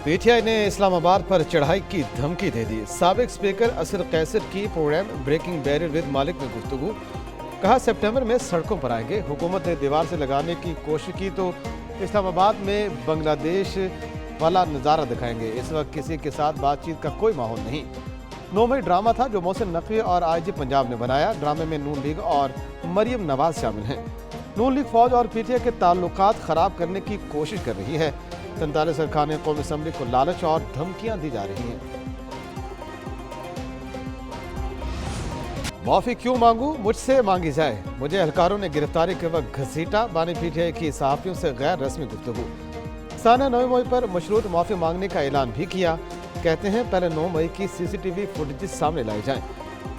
P T I ने इस्लामाबाद पर चढ़ाई की धमकी दे दी। साबिक स्पीकर असर कैसर की प्रोग्राम ब्रेकिंग बैरियर विद मालिक में गुफ्तगू। कहा सितंबर में सड़कों पर आएंगे। हुकूमत ने दीवार से लगाने की कोशिश की तो इस्लामाबाद में बांग्लादेश वाला नज़ारा दिखाएंगे। इस वक्त किसी के साथ बातचीत का कोई माहौल नहीं। 9 मई ड्रामा था जो मोहसिन नकवी और IG पंजाब ने बनाया। ड्रामे में नून लीग और मरियम नवाज शामिल हैं। नून लीग फौज और PTI के ताल्लुकात खराब करने की कोशिश कर रही है। 47 अरकान कौमी असम्बली को लालच और धमकियां दी जा रही हैं। माफी क्यों मांगू, मुझसे मांगी जाए। मुझे एहलकारों ने गिरफ्तारी के वक्त घसीटा। बानी PTI की सहाफियों से गैर रस्मी गुफ्तगू। साना 9 मई पर मशरूत माफी मांगने का ऐलान भी किया। कहते हैं पहले 9 मई की CCTV फुटेज सामने लाई जाए।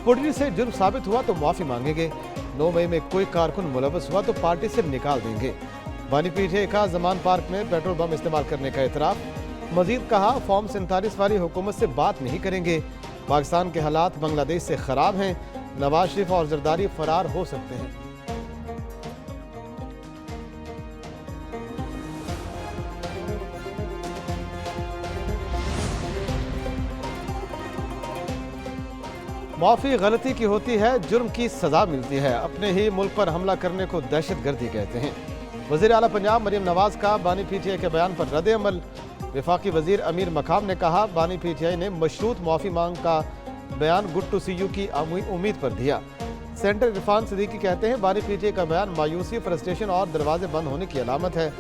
फुटेज से जुर्म साबित हुआ तो माफी मांगेंगे। 9 मई में कोई कारकुन मुलव्वस हुआ तो पार्टी से निकाल देंगे। बानी PTI का जमान पार्क में पेट्रोल बम इस्तेमाल करने का एतराफ़। मजीद कहा फॉर्म 47 वाली हुकूमत से बात नहीं करेंगे। पाकिस्तान के हालात बांग्लादेश से खराब हैं। नवाज शरीफ और जरदारी फरार हो सकते हैं। माफी गलती की होती है, जुर्म की सजा मिलती है। अपने ही मुल्क पर हमला करने को दहशतगर्दी कहते हैं। वज़ीर आला पंजाब मरियम नवाज का बानी PTI के बयान पर रद्द अमल। वफाकी वज़ीर अमीर मकाम ने कहा बानी PTI ने मशरूत माफ़ी मांग का बयान गुड टू सी यू की उम्मीद पर दिया। सेंटर इरफान सिद्दीकी कहते हैं बानी PTI का बयान मायूसी, फ्रस्ट्रेशन और दरवाजे बंद होने की अलामत है।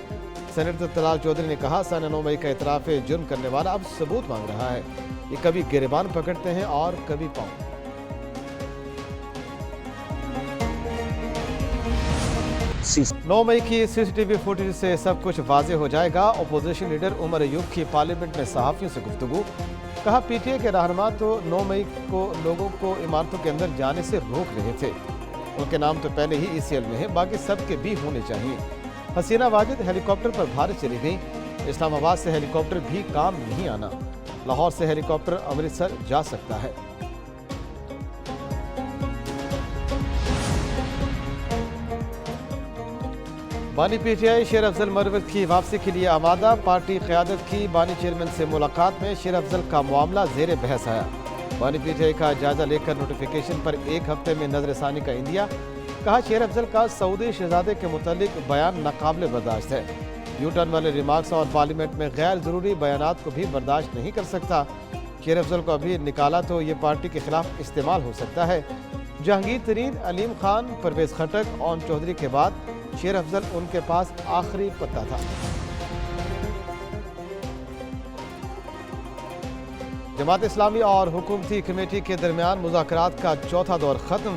सेनेटर तलाल चौधरी ने कहा सन 9 मई का इतराफ़ जुर्म करने वाला अब सबूत मांग रहा है। ये कभी गिरबान पकड़ते हैं और कभी पाँव। 9 मई की CCTV फुटेज से सब कुछ वाज़ेह हो जाएगा। अपोजिशन लीडर उमर अयूब की पार्लियामेंट में सहाफ़ियों से गुफ्तगू। कहा PTI के रहनुमा तो 9 मई को लोगों को इमारतों के अंदर जाने से रोक रहे थे। उनके नाम तो पहले ही ECL में है, बाकी सबके भी होने चाहिए। हसीना वाजिद हेलीकॉप्टर पर भारत चली गई। इस्लामाबाद से हेलीकॉप्टर भी काम नहीं आना। लाहौर से हेलीकॉप्टर अमृतसर जा सकता है। बानी PTI शेर अफजल मरवत की वापसी के लिए आमादा। पार्टी क़यादत की बानी चेयरमैन से मुलाकात में शेर अफजल का मामला ज़ेर बहस आया। बानी PTI का जायजा लेकर नोटिफिकेशन पर 1 हफ्ते में नजरसानी का इंदिया। कहा शेर अफजल का सऊदी शहजादे के मुतालिक बयान नाकाबिल बर्दाश्त है। यू टर्न वाले रिमार्क्स और पार्लियामेंट में गैर ज़रूरी बयानात को भी बर्दाश्त नहीं कर सकता। शेर अफजल को अभी निकाला तो ये पार्टी के खिलाफ इस्तेमाल हो सकता है। जहांगीर तरीन, अलीम खान, परवेज खटक और चौधरी के बाद शेर अफजल उनके पास आखिरी पत्ता था। जमात इस्लामी और हुकूमती कमेटी के दरमियान मुज़ाकरात का चौथा दौर खत्म।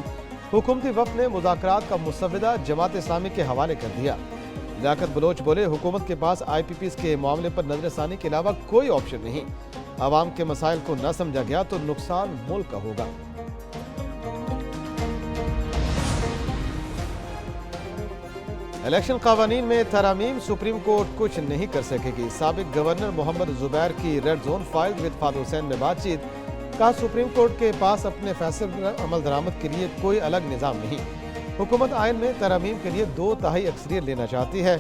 हुकूमती वफ़द ने मुज़ाकरात का मुसव्वदा जमात इस्लामी के हवाले कर दिया। लियाकत बलोच बोले हुकूमत के पास IPPs के मामले पर नजरसानी के अलावा कोई ऑप्शन नहीं। आवाम के मसाइल को न समझा गया तो नुकसान मुल्क का होगा। इलेक्शन कानून में तरामीम, सुप्रीम कोर्ट कुछ नहीं कर सकेगी। साबिक गवर्नर मोहम्मद जुबैर की red zone file with Fahd Hussain में बातचीत। कहा सुप्रीम कोर्ट के पास अपने फैसले पर अमल दरामद के लिए कोई अलग निज़ाम नहीं। हुकूमत आइन में तरामीम के लिए 2/3 अक्सरियत लेना चाहती है।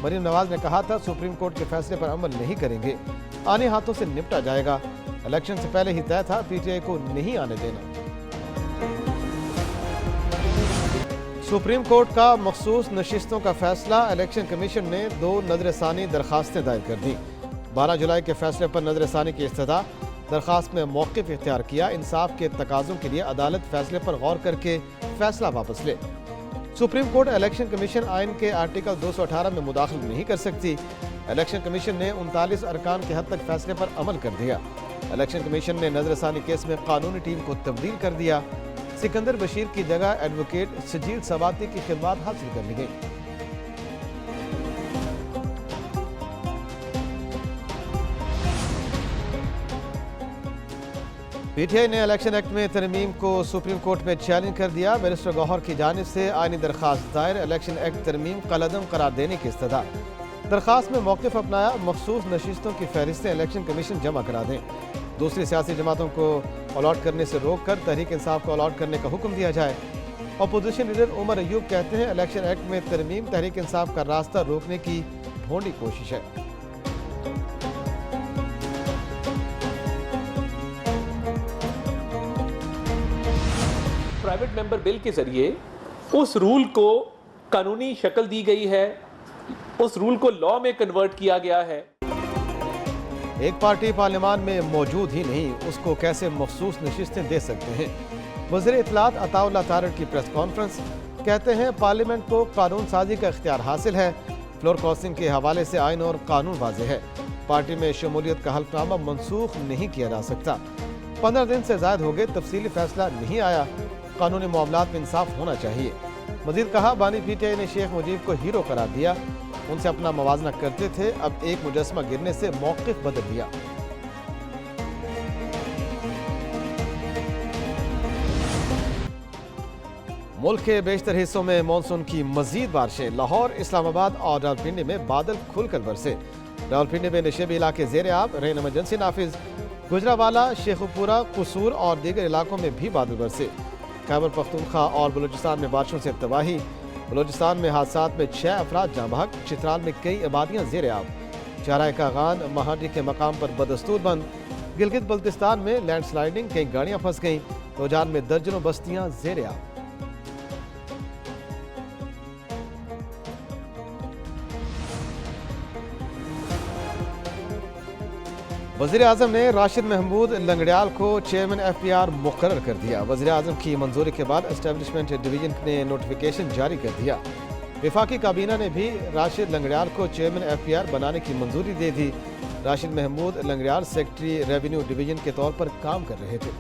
मरियम नवाज ने कहा था सुप्रीम कोर्ट के फैसले पर अमल नहीं करेंगे, आने हाथों से निपटा जाएगा। इलेक्शन से पहले ही तय था PTI को नहीं आने देना। सुप्रीम कोर्ट का मखसूस नशिस्तों का फैसला। इलेक्शन कमीशन ने 2 नजरसानी दरखास्तें दायर कर दी। 12 जुलाई के फैसले पर नजरसानी की इस्तदा। दरखास्त में मौक़िफ़ इख्तियार किया। इंसाफ के तकाज़ों के लिए अदालत फैसले पर गौर करके फैसला वापस ले। सुप्रीम कोर्ट इलेक्शन कमीशन आइन के आर्टिकल 218 में मुदाखलत नहीं कर सकती। इलेक्शन कमीशन ने 39 अरकान के हद तक फैसले पर अमल कर दिया। इलेक्शन कमीशन ने नजरसानी केस में कानूनी टीम को तब्दील कर दिया। सिकंदर बशीर की जगह एडवोकेट सजील सवाती की खिदमत हासिल कर ली गई। PTI ने इलेक्शन एक्ट में तरमीम को सुप्रीम कोर्ट में चैलेंज कर दिया। बैरिस्टर गौहर की जानिब से आईनी दरखास्त दायर। इलेक्शन एक्ट तरमीम कलअदम करार देने की इस्तदा। दरखास्त में मौक़िफ़ अपनाया। मखसूस नशिस्तों की फहरिस्तें इलेक्शन कमीशन जमा करा दें। दूसरी सियासी जमातों को अलॉट करने से रोक कर तहरीक इंसाफ को अलॉट करने का हुक्म दिया जाए। अपोजिशन लीडर उमर अयूब कहते हैं इलेक्शन एक्ट में तरमीम तहरीक इंसाफ का रास्ता रोकने की ढोंढी कोशिश है। پرائیویٹ ممبر بل کے ذریعے اس رول کو قانونی شکل دی گئی ہے، اس رول کو لاء میں کنورٹ کیا گیا ہے۔ ایک پارٹی پارلیمان میں موجود ہی نہیں، اس کو کیسے مخصوص نشستیں دے سکتے ہیں؟ وزیر اطلاعات عطا اللہ تارڑ کی پریس کانفرنس، کہتے ہیں پارلیمنٹ کو قانون سازی کا اختیار حاصل ہے، فلور کراسنگ کے حوالے سے آئین اور قانون واضح ہے، پارٹی میں شمولیت کا حلف نامہ منسوخ نہیں کیا جا سکتا، 15 دن سے زائد ہو گئے تفصیلی فیصلہ نہیں آیا، قانونی معاملات میں انصاف ہونا چاہیے۔ مزید کہا بانی پی ٹی آئی نے شیخ مجیب کو ہیرو قرار دیا، ان سے اپنا موازنہ کرتے تھے، اب ایک مجسمہ گرنے سے موقف بدل دیا۔ ملک کے بیشتر حصوں میں مانسون کی مزید بارشیں، لاہور، اسلام آباد اور راولپنڈی میں بادل کھل کر برسے، راولپنڈی میں نشیبی علاقے زیر آب، رین ایمرجنسی نافذ، گجرانوالہ، شیخوپورہ، قصور اور دیگر علاقوں میں بھی بادل برسے۔ خیبر پختونخوا اور بلوچستان میں بارشوں سے تباہی، بلوچستان میں حادثات میں 6 افراد جاں بحق، چترال میں کئی آبادیاں زیر آب، چارائے کاغان مہاڈی کے مقام پر بدستور بند، گلگت بلتستان میں لینڈ سلائیڈنگ، کئی گاڑیاں پھنس گئیں، توجان میں درجنوں بستیاں زیر آب۔ وزیر اعظم نے راشد محمود لنگڑیال کو چیئرمین ایف پی آر مقرر کر دیا، وزیر اعظم کی منظوری کے بعد اسٹیبلشمنٹ ڈویژن نے نوٹیفیکیشن جاری کر دیا، وفاقی کابینہ نے بھی راشد لنگڑیال کو چیئرمین ایف پی آر بنانے کی منظوری دے دی، Rashid Mahmood Langrial secretary revenue division کے طور پر کام کر رہے تھے۔